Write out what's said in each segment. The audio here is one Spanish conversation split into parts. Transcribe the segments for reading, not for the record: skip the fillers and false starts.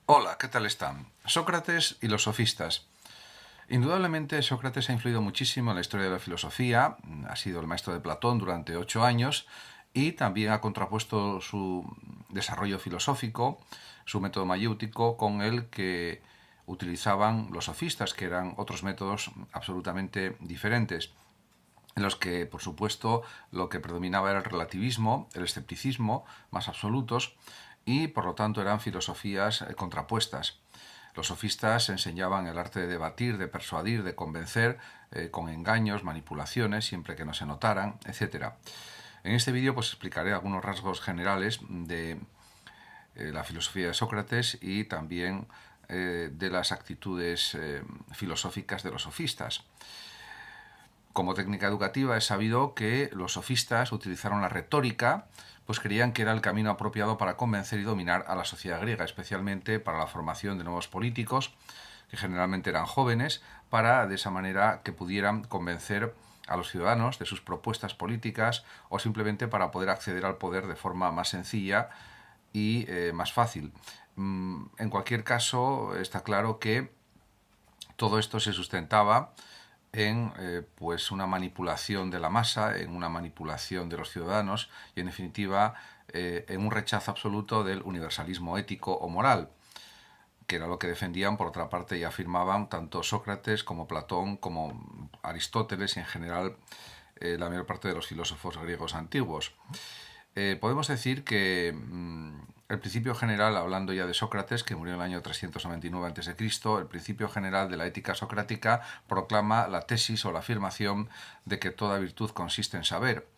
Hola, ¿qué tal están? Sócrates y los sofistas. Indudablemente Sócrates ha influido muchísimo en la historia de la filosofía, ha sido el maestro de Platón durante 8 años y también ha contrapuesto su desarrollo filosófico, su método mayéutico, con el que utilizaban los sofistas, que eran otros métodos absolutamente diferentes, en los que, por supuesto, lo que predominaba era el relativismo, el escepticismo más absolutos, y por lo tanto eran filosofías contrapuestas. Los sofistas enseñaban el arte de debatir, de persuadir, de convencer, con engaños, manipulaciones, siempre que no se notaran, etc. En este vídeo pues explicaré algunos rasgos generales de la filosofía de Sócrates y también de las actitudes filosóficas de los sofistas. Como técnica educativa es sabido que los sofistas utilizaron la retórica, pues creían que era el camino apropiado para convencer y dominar a la sociedad griega, especialmente para la formación de nuevos políticos, que generalmente eran jóvenes, para de esa manera que pudieran convencer a los ciudadanos de sus propuestas políticas o simplemente para poder acceder al poder de forma más sencilla y más fácil. En cualquier caso, está claro que todo esto se sustentaba en pues una manipulación de la masa, en una manipulación de los ciudadanos y en definitiva en un rechazo absoluto del universalismo ético o moral, que era lo que defendían por otra parte y afirmaban tanto Sócrates como Platón como Aristóteles y en general la mayor parte de los filósofos griegos antiguos. Podemos decir que el principio general, hablando ya de Sócrates, que murió en el año 399 a.C., el principio general de la ética socrática proclama la tesis o la afirmación de que toda virtud consiste en saber.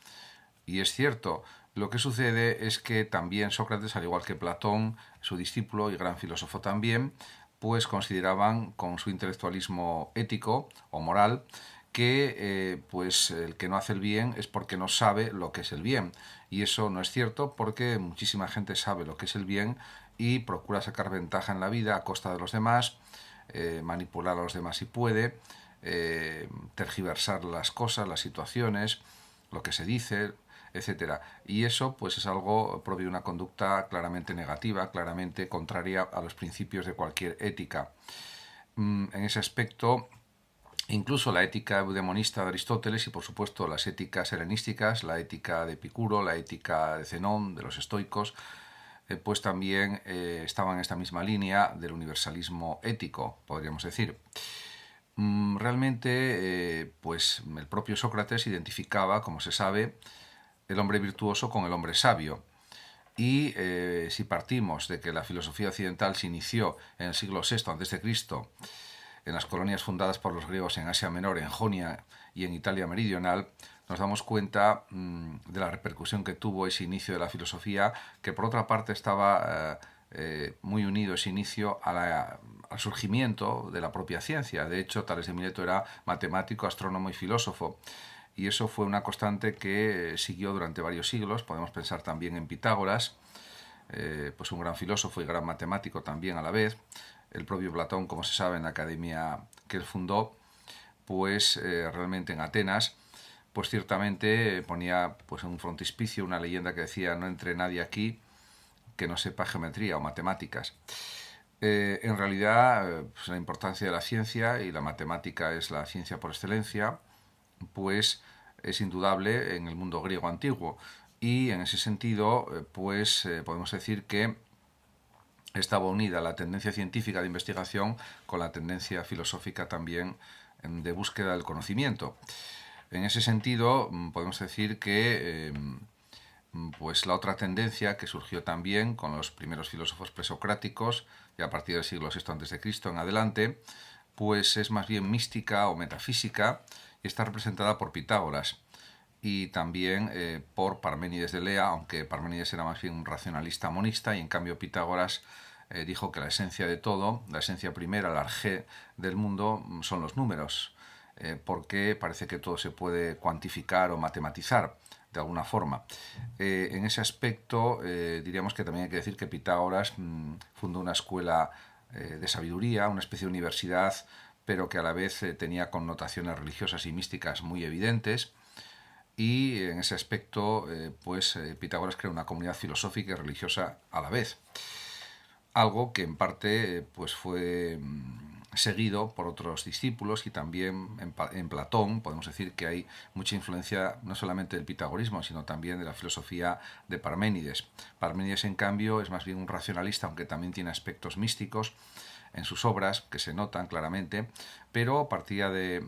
Y es cierto, lo que sucede es que también Sócrates, al igual que Platón, su discípulo y gran filósofo también, pues consideraban con su intelectualismo ético o moral que pues el que no hace el bien es porque no sabe lo que es el bien. Y eso no es cierto porque muchísima gente sabe lo que es el bien y procura sacar ventaja en la vida a costa de los demás, manipular a los demás si puede, tergiversar las cosas, las situaciones, lo que se dice, etcétera. Y eso pues es algo propio de una conducta claramente negativa, claramente contraria a los principios de cualquier ética. En ese aspecto, incluso la ética eudemonista de Aristóteles y por supuesto las éticas helenísticas, la ética de Epicuro, la ética de Zenón, de los estoicos, pues también estaban en esta misma línea del universalismo ético, podríamos decir. Realmente, pues el propio Sócrates identificaba, como se sabe, el hombre virtuoso con el hombre sabio. Y si partimos de que la filosofía occidental se inició en el siglo VI a.C., en las colonias fundadas por los griegos en Asia Menor, en Jonia y en Italia Meridional, nos damos cuenta de la repercusión que tuvo ese inicio de la filosofía, que por otra parte estaba muy unido ese inicio al surgimiento de la propia ciencia. De hecho, Tales de Mileto era matemático, astrónomo y filósofo. Y eso fue una constante que siguió durante varios siglos. Podemos pensar también en Pitágoras, pues un gran filósofo y gran matemático también a la vez. El propio Platón, como se sabe, en la academia que él fundó, pues realmente en Atenas, pues ciertamente ponía pues en un frontispicio una leyenda que decía: no entre nadie aquí que no sepa geometría o matemáticas. En realidad, pues la importancia de la ciencia, y la matemática es la ciencia por excelencia, pues es indudable en el mundo griego antiguo. Y en ese sentido, pues podemos decir que estaba unida la tendencia científica de investigación con la tendencia filosófica también de búsqueda del conocimiento. En ese sentido, podemos decir que pues la otra tendencia que surgió también con los primeros filósofos presocráticos y a partir del siglo VI a.C. en adelante, pues es más bien mística o metafísica y está representada por Pitágoras y también por Parménides de Lea, aunque Parménides era más bien un racionalista monista y en cambio Pitágoras dijo que la esencia de todo, la esencia primera, la arjé del mundo, son los números, porque parece que todo se puede cuantificar o matematizar de alguna forma. En ese aspecto diríamos que también hay que decir que Pitágoras fundó una escuela de sabiduría, una especie de universidad, pero que a la vez tenía connotaciones religiosas y místicas muy evidentes. Y en ese aspecto, Pitágoras creó una comunidad filosófica y religiosa a la vez. algo que en parte pues fue seguido por otros discípulos, y también en Platón podemos decir que hay mucha influencia no solamente del pitagorismo, sino también de la filosofía de Parménides. Parménides, en cambio, es más bien un racionalista, aunque también tiene aspectos místicos en sus obras que se notan claramente, pero partía de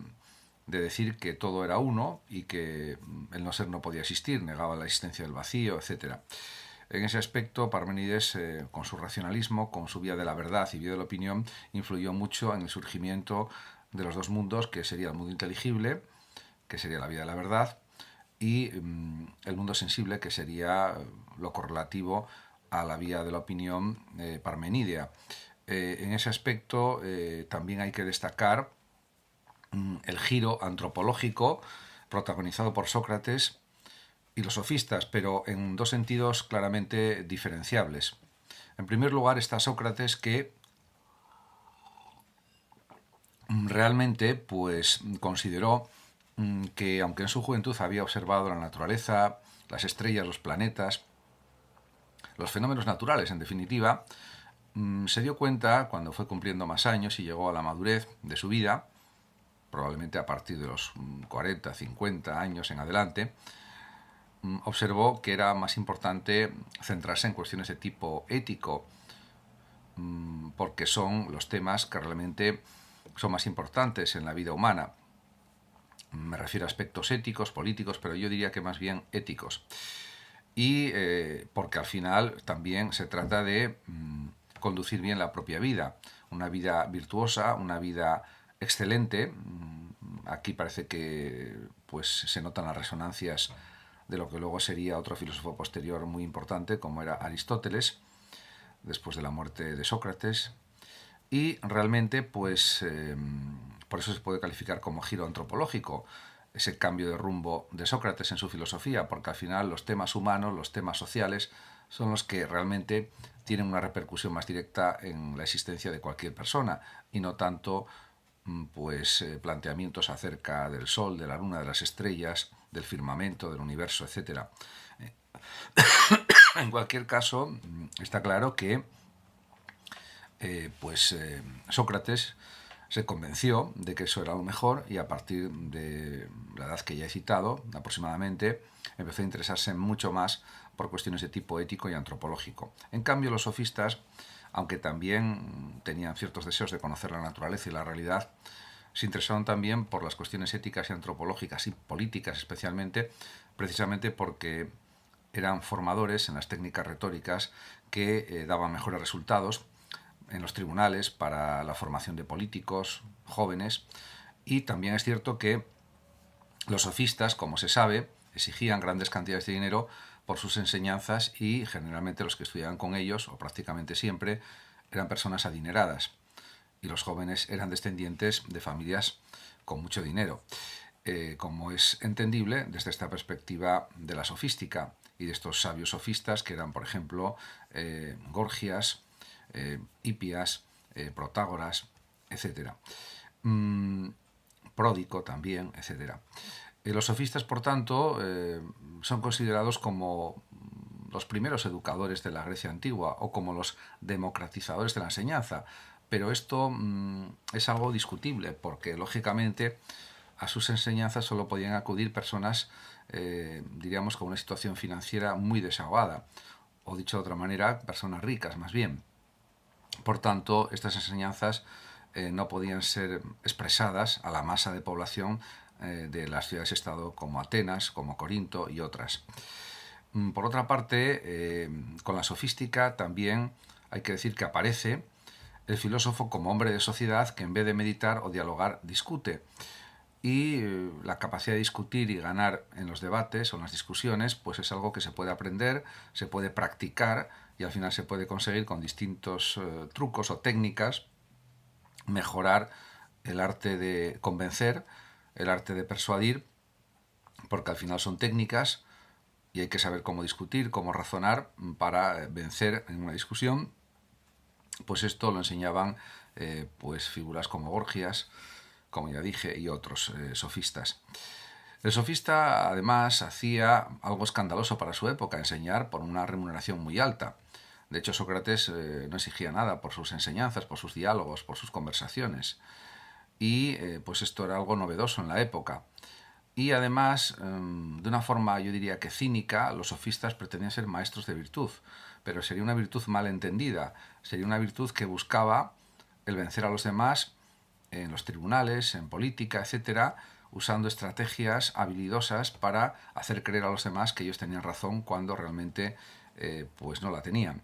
decir que todo era uno y que el no ser no podía existir, negaba la existencia del vacío, etcétera. En ese aspecto, Parménides, con su racionalismo, con su vía de la verdad y vía de la opinión, influyó mucho en el surgimiento de los dos mundos, que sería el mundo inteligible, que sería la vía de la verdad, y el mundo sensible, que sería lo correlativo a la vía de la opinión parmenidea. En ese aspecto también hay que destacar el giro antropológico protagonizado por Sócrates y los sofistas, pero en dos sentidos claramente diferenciables. En primer lugar está Sócrates, que realmente pues consideró que, aunque en su juventud había observado la naturaleza, las estrellas, los planetas, los fenómenos naturales, en definitiva, se dio cuenta cuando fue cumpliendo más años y llegó a la madurez de su vida, probablemente a partir de los 40, 50 años en adelante, observó que era más importante centrarse en cuestiones de tipo ético, porque son los temas que realmente son más importantes en la vida humana. Me refiero a aspectos éticos, políticos, pero yo diría que más bien éticos. Y porque al final también se trata de conducir bien la propia vida, una vida virtuosa, una vida excelente. Aquí parece que pues se notan las resonancias de lo que luego sería otro filósofo posterior muy importante, como era Aristóteles, después de la muerte de Sócrates. Y realmente, pues, por eso se puede calificar como giro antropológico ese cambio de rumbo de Sócrates en su filosofía, porque al final los temas humanos, los temas sociales, son los que realmente tienen una repercusión más directa en la existencia de cualquier persona, y no tanto pues planteamientos acerca del sol, de la luna, de las estrellas, del firmamento, del universo, etcétera. En cualquier caso, está claro que Sócrates se convenció de que eso era lo mejor, y a partir de la edad que ya he citado, aproximadamente, empezó a interesarse mucho más por cuestiones de tipo ético y antropológico. En cambio, los sofistas, aunque también tenían ciertos deseos de conocer la naturaleza y la realidad, se interesaron también por las cuestiones éticas y antropológicas y políticas especialmente, precisamente porque eran formadores en las técnicas retóricas que daban mejores resultados en los tribunales para la formación de políticos jóvenes. Y también es cierto que los sofistas, como se sabe, exigían grandes cantidades de dinero por sus enseñanzas, y generalmente los que estudiaban con ellos, o prácticamente siempre, eran personas adineradas, y los jóvenes eran descendientes de familias con mucho dinero, como es entendible desde esta perspectiva de la sofística y de estos sabios sofistas que eran, por ejemplo, Gorgias, Hipias, Protágoras, etc. Pródico también, etc. Los sofistas, por tanto, son considerados como los primeros educadores de la Grecia antigua, o como los democratizadores de la enseñanza. Pero esto es algo discutible, porque lógicamente a sus enseñanzas solo podían acudir personas, diríamos, con una situación financiera muy desahogada, o dicho de otra manera, personas ricas más bien. Por tanto, estas enseñanzas no podían ser expresadas a la masa de población de las ciudades-estado como Atenas, como Corinto y otras. Por otra parte, con la sofística también hay que decir que aparece el filósofo como hombre de sociedad que, en vez de meditar o dialogar, discute. Y la capacidad de discutir y ganar en los debates o en las discusiones pues es algo que se puede aprender, se puede practicar, y al final se puede conseguir con distintos trucos o técnicas mejorar el arte de convencer, el arte de persuadir, porque al final son técnicas y hay que saber cómo discutir, cómo razonar para vencer en una discusión. Pues esto lo enseñaban pues figuras como Gorgias, como ya dije, y otros sofistas. El sofista, además, hacía algo escandaloso para su época: enseñar por una remuneración muy alta. De hecho, Sócrates no exigía nada por sus enseñanzas, por sus diálogos, por sus conversaciones. Y pues esto era algo novedoso en la época. Y además, de una forma yo diría que cínica, los sofistas pretendían ser maestros de virtud, pero sería una virtud mal entendida, sería una virtud que buscaba el vencer a los demás en los tribunales, en política, etcétera, usando estrategias habilidosas para hacer creer a los demás que ellos tenían razón cuando realmente pues no la tenían.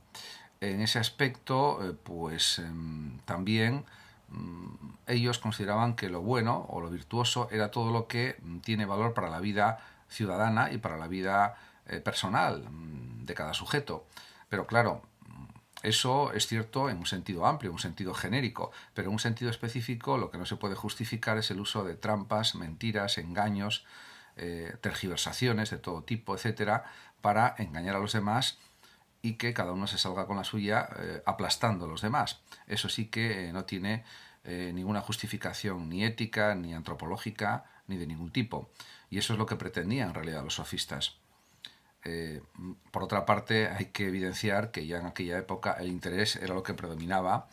En ese aspecto, también ellos consideraban que lo bueno o lo virtuoso era todo lo que tiene valor para la vida ciudadana y para la vida personal de cada sujeto. Pero claro, eso es cierto en un sentido amplio, en un sentido genérico, pero en un sentido específico lo que no se puede justificar es el uso de trampas, mentiras, engaños, tergiversaciones de todo tipo, etcétera, para engañar a los demás y que cada uno se salga con la suya aplastando a los demás. Eso sí que no tiene ninguna justificación ni ética, ni antropológica, ni de ningún tipo. Y eso es lo que pretendían en realidad los sofistas. Por otra parte, hay que evidenciar que ya en aquella época el interés era lo que predominaba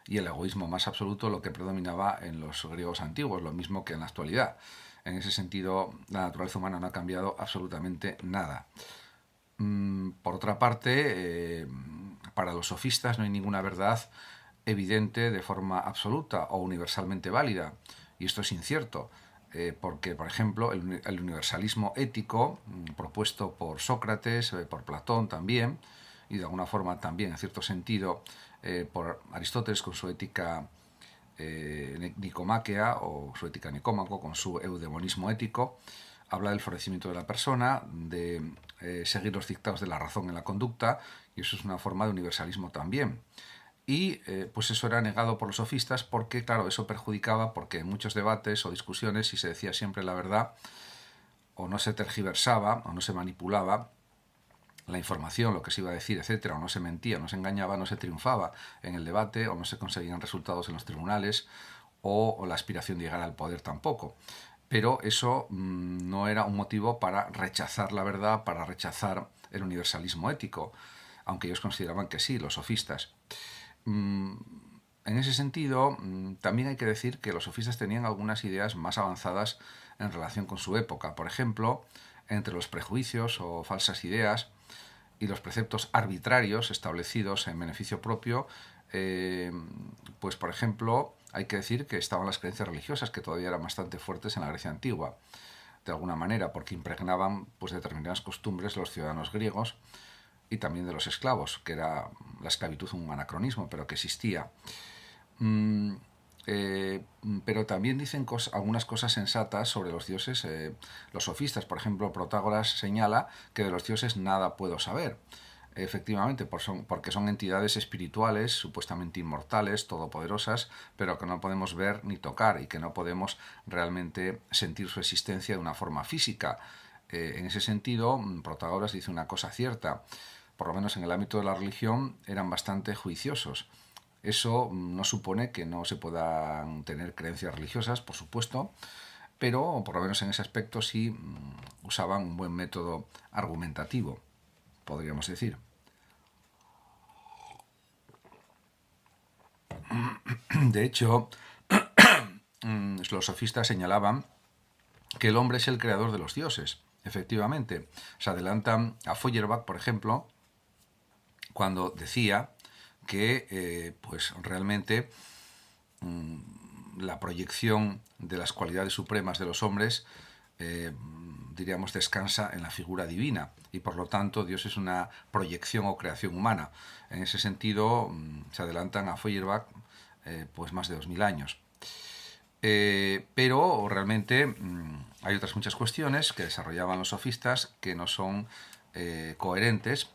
y el egoísmo más absoluto lo que predominaba en los griegos antiguos, lo mismo que en la actualidad. En ese sentido, la naturaleza humana no ha cambiado absolutamente nada. Por otra parte, para los sofistas no hay ninguna verdad evidente de forma absoluta o universalmente válida, y esto es incierto, porque, por ejemplo, el universalismo ético propuesto por Sócrates, por Platón también, y de alguna forma también, en cierto sentido, por Aristóteles con su ética nicomáquea o su ética nicómaco con su eudemonismo ético, habla del florecimiento de la persona, de seguir los dictados de la razón en la conducta, y eso es una forma de universalismo también. Y pues eso era negado por los sofistas porque, claro, eso perjudicaba porque en muchos debates o discusiones, si se decía siempre la verdad, o no se tergiversaba, o no se manipulaba la información, lo que se iba a decir, etcétera, o no se mentía, no se engañaba, no se triunfaba en el debate, o no se conseguían resultados en los tribunales, o la aspiración de llegar al poder tampoco. Pero eso no era un motivo para rechazar la verdad, para rechazar el universalismo ético, aunque ellos consideraban que sí, los sofistas. En ese sentido, también hay que decir que los sofistas tenían algunas ideas más avanzadas en relación con su época. Por ejemplo, entre los prejuicios o falsas ideas y los preceptos arbitrarios establecidos en beneficio propio, pues por ejemplo, hay que decir que estaban las creencias religiosas, que todavía eran bastante fuertes en la Grecia antigua, de alguna manera, porque impregnaban pues determinadas costumbres de los ciudadanos griegos y también de los esclavos, que era la esclavitud un anacronismo, pero que existía. Pero también dicen algunas cosas sensatas sobre los dioses, los sofistas. Por ejemplo, Protágoras señala que de los dioses nada puedo saber. Efectivamente, porque son entidades espirituales, supuestamente inmortales, todopoderosas, pero que no podemos ver ni tocar y que no podemos realmente sentir su existencia de una forma física. En ese sentido, Protágoras dice una cosa cierta. Por lo menos en el ámbito de la religión eran bastante juiciosos. Eso no supone que no se puedan tener creencias religiosas, por supuesto, pero por lo menos en ese aspecto sí usaban un buen método argumentativo, podríamos decir. De hecho, los sofistas señalaban que el hombre es el creador de los dioses. Efectivamente, se adelantan a Feuerbach, por ejemplo, cuando decía que pues realmente la proyección de las cualidades supremas de los hombres diríamos descansa en la figura divina y por lo tanto Dios es una proyección o creación humana. En ese sentido se adelantan a Feuerbach pues más de 2000 años. Pero realmente hay otras muchas cuestiones que desarrollaban los sofistas que no son coherentes.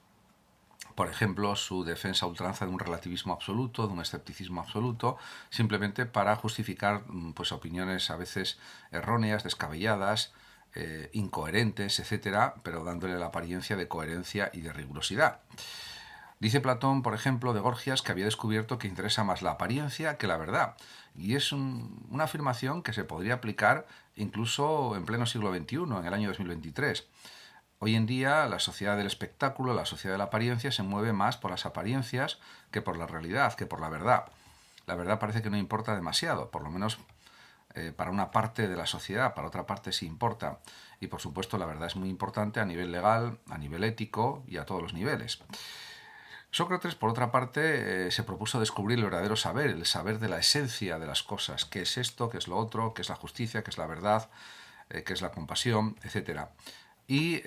Por ejemplo, su defensa a ultranza de un relativismo absoluto, de un escepticismo absoluto, simplemente para justificar pues, opiniones a veces erróneas, descabelladas, incoherentes, etcétera, pero dándole la apariencia de coherencia y de rigurosidad. Dice Platón, por ejemplo, de Gorgias, que había descubierto que interesa más la apariencia que la verdad. Y es una afirmación que se podría aplicar incluso en pleno siglo XXI, en el año 2023. Hoy en día la sociedad del espectáculo, la sociedad de la apariencia, se mueve más por las apariencias que por la realidad, que por la verdad. La verdad parece que no importa demasiado, por lo menos para una parte de la sociedad, para otra parte sí importa. Y por supuesto la verdad es muy importante a nivel legal, a nivel ético y a todos los niveles. Sócrates, por otra parte, se propuso descubrir el verdadero saber, el saber de la esencia de las cosas, qué es esto, qué es lo otro, qué es la justicia, qué es la verdad, qué es la compasión, etc. Y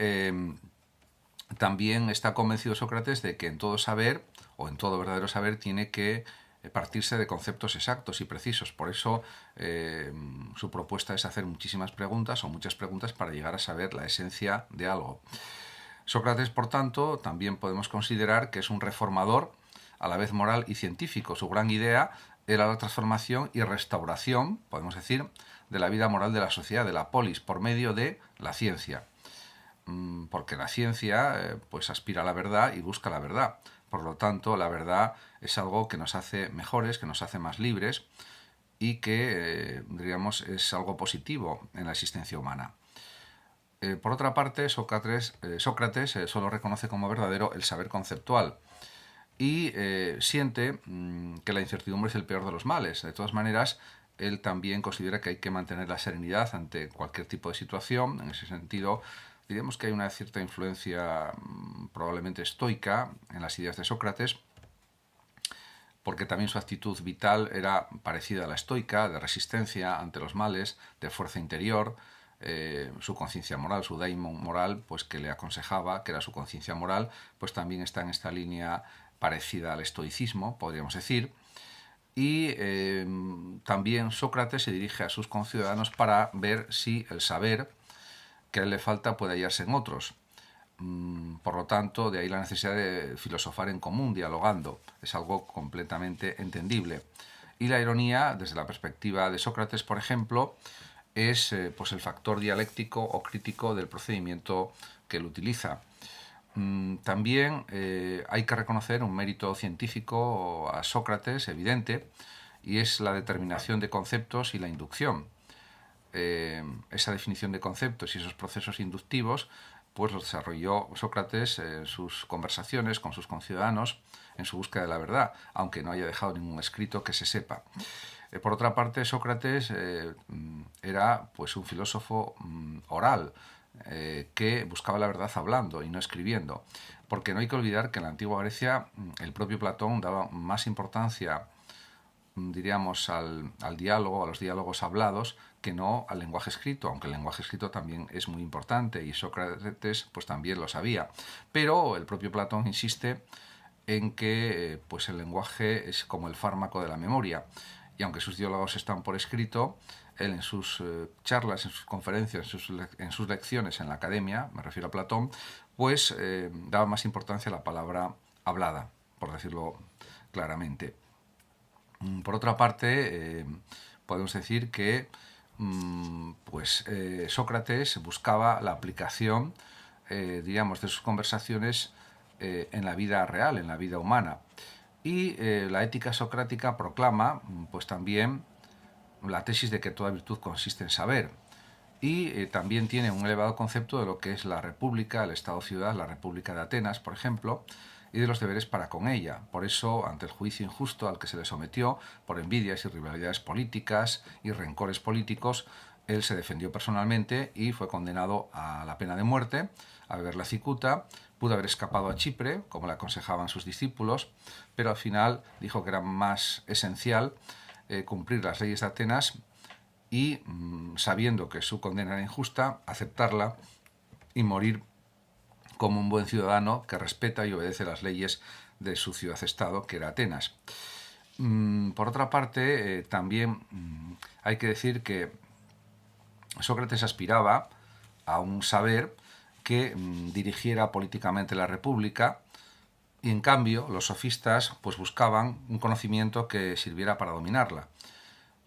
también está convencido Sócrates de que en todo saber, o en todo verdadero saber, tiene que partirse de conceptos exactos y precisos. Por eso su propuesta es hacer muchísimas preguntas o muchas preguntas para llegar a saber la esencia de algo. Sócrates, por tanto, también podemos considerar que es un reformador, a la vez moral y científico. Su gran idea era la transformación y restauración, podemos decir, de la vida moral de la sociedad, de la polis, por medio de la ciencia. Porque la ciencia pues aspira a la verdad y busca la verdad. Por lo tanto, la verdad es algo que nos hace mejores, que nos hace más libres y que, diríamos, es algo positivo en la existencia humana. Por otra parte, Sócrates solo reconoce como verdadero el saber conceptual y siente que la incertidumbre es el peor de los males. De todas maneras, él también considera que hay que mantener la serenidad ante cualquier tipo de situación. En ese sentido, diríamos que hay una cierta influencia probablemente estoica en las ideas de Sócrates, porque también su actitud vital era parecida a la estoica, de resistencia ante los males, de fuerza interior. Su conciencia moral, su daimon moral, pues que le aconsejaba, que era su conciencia moral, pues también está en esta línea parecida al estoicismo, podríamos decir. Y también Sócrates se dirige a sus conciudadanos para ver si el saber que a él le falta puede hallarse en otros. Por lo tanto, de ahí la necesidad de filosofar en común, dialogando. Es algo completamente entendible. Y la ironía, desde la perspectiva de Sócrates, por ejemplo, es pues el factor dialéctico o crítico del procedimiento que él utiliza. También hay que reconocer un mérito científico a Sócrates, evidente, y es la determinación de conceptos y la inducción. Esa definición de conceptos y esos procesos inductivos pues los desarrolló Sócrates en sus conversaciones con sus conciudadanos en su búsqueda de la verdad, aunque no haya dejado ningún escrito que se sepa. Por otra parte, Sócrates era pues un filósofo oral, que buscaba la verdad hablando y no escribiendo, porque no hay que olvidar que en la antigua Grecia el propio Platón daba más importancia, diríamos, al diálogo, a los diálogos hablados, que no al lenguaje escrito, aunque el lenguaje escrito también es muy importante y Sócrates pues también lo sabía. Pero el propio Platón insiste en que pues el lenguaje es como el fármaco de la memoria, y aunque sus diálogos están por escrito, él en sus charlas, en sus conferencias, en sus lecciones en la academia, me refiero a Platón, pues daba más importancia a la palabra hablada, por decirlo claramente. Por otra parte, podemos decir que pues Sócrates buscaba la aplicación, diríamos, de sus conversaciones en la vida real, en la vida humana. Y la ética socrática proclama, pues también, la tesis de que toda virtud consiste en saber. Y también tiene un elevado concepto de lo que es la república, el Estado-ciudad, la República de Atenas, por ejemplo, y de los deberes para con ella. Por eso, ante el juicio injusto al que se le sometió, por envidias y rivalidades políticas y rencores políticos, él se defendió personalmente y fue condenado a la pena de muerte, a beber la cicuta. Pudo haber escapado a Chipre, como le aconsejaban sus discípulos, pero al final dijo que era más esencial cumplir las leyes de Atenas y, sabiendo que su condena era injusta, aceptarla y morir como un buen ciudadano que respeta y obedece las leyes de su ciudad-estado, que era Atenas. Por otra parte, también hay que decir que Sócrates aspiraba a un saber que dirigiera políticamente la república, y en cambio los sofistas pues buscaban un conocimiento que sirviera para dominarla,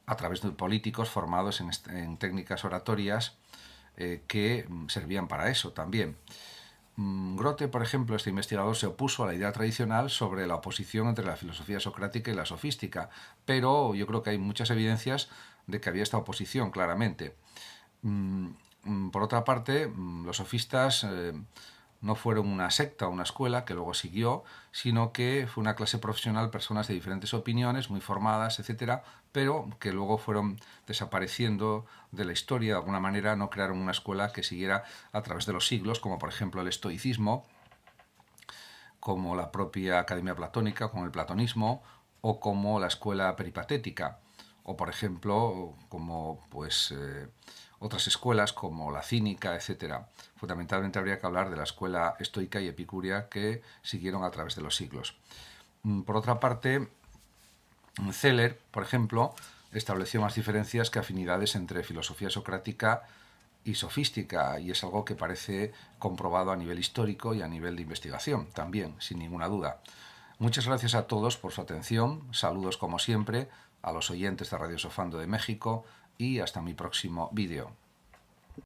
a través de políticos formados en técnicas oratorias que servían para eso también. Grote, por ejemplo, este investigador, se opuso a la idea tradicional sobre la oposición entre la filosofía socrática y la sofística, pero yo creo que hay muchas evidencias de que había esta oposición claramente. por otra parte, los sofistas no fueron una secta o una escuela que luego siguió, sino que fue una clase profesional, personas de diferentes opiniones, muy formadas, etcétera, pero que luego fueron desapareciendo de la historia de alguna manera, no crearon una escuela que siguiera a través de los siglos, como por ejemplo el estoicismo, como la propia Academia Platónica, como el platonismo, o como la escuela peripatética, o por ejemplo, como otras escuelas como la cínica, etcétera. Fundamentalmente habría que hablar de la escuela estoica y epicúrea que siguieron a través de los siglos. Por otra parte, Zeller, por ejemplo, estableció más diferencias que afinidades entre filosofía socrática y sofística, y es algo que parece comprobado a nivel histórico y a nivel de investigación, también, sin ninguna duda. Muchas gracias a todos por su atención, saludos como siempre a los oyentes de Radio Sofando de México y hasta mi próximo vídeo.